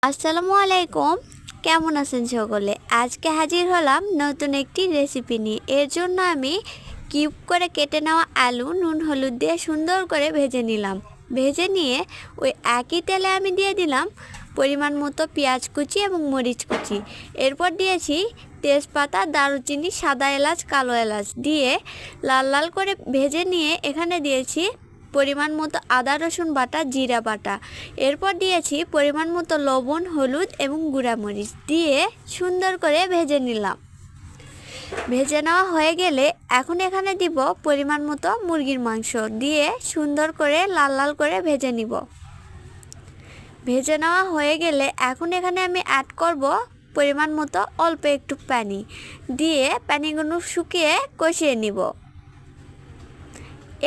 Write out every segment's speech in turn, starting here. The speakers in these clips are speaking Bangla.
আসসালামু আলাইকুম। কেমন আছেন সকলে? আজকে হাজির হলাম নতুন একটি রেসিপি নিয়ে। এর জন্য আমি কিউব করে কেটে নেওয়া আলু নুন হলুদ দিয়ে সুন্দর করে ভেজে নিলাম। ভেজে নিয়ে ওই একই তেলে আমি দিয়ে দিলাম পরিমাণ মতো পেঁয়াজ কুচি এবং মরিচ কুচি। এরপর দিয়েছি তেজপাতা, দারুচিনি, সাদা এলাচ, কালো এলাচ দিয়ে লাল লাল করে ভেজে নিয়ে এখানে দিয়েছি পরিমাণ মতো আদা রসুন বাটা, জিরা বাটা। এরপর দিয়েছি পরিমাণ মতো লবণ, হলুদ এবং গুঁড়ামরিচ দিয়ে সুন্দর করে ভেজে নিলাম। ভেজে নেওয়া হয়ে গেলে এখন এখানে দিব পরিমাণ মতো মুরগির মাংস দিয়ে সুন্দর করে লাল লাল করে ভেজে নিব। ভেজে নেওয়া হয়ে গেলে এখন এখানে আমি অ্যাড করব পরিমাণ মতো অল্প একটু পানি দিয়ে পানিগুলো শুকিয়ে কষিয়ে নিব।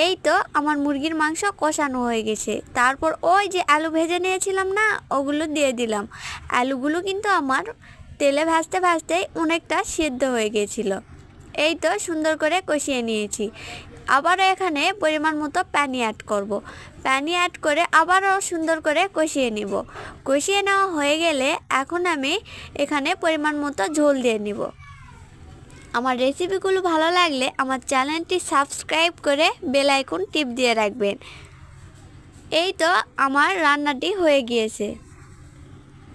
এই তো আমার মুরগির মাংস কষানো হয়ে গেছে। তারপর ওই যে আলু ভেজে নিয়েছিলাম না, ওগুলো দিয়ে দিলাম। আলুগুলো কিন্তু আমার তেলে ভাজতে ভাজতেই অনেকটা সিদ্ধ হয়ে গিয়েছিল। এই তো সুন্দর করে কষিয়ে নিয়েছি। আবারও এখানে পরিমাণ মতো পানি অ্যাড করব। পানি অ্যাড করে আবারও সুন্দর করে কষিয়ে নিব। কষিয়ে নেওয়া হয়ে গেলে এখন আমি এখানে পরিমাণ মতো ঝোল দিয়ে নিব। আমার রেসিপিগুলো ভালো লাগলে আমার চ্যানেলটি সাবস্ক্রাইব করে বেল আইকন টিপ দিয়ে রাখবেন। এই তো আমার রান্নাটি হয়ে গিয়েছে।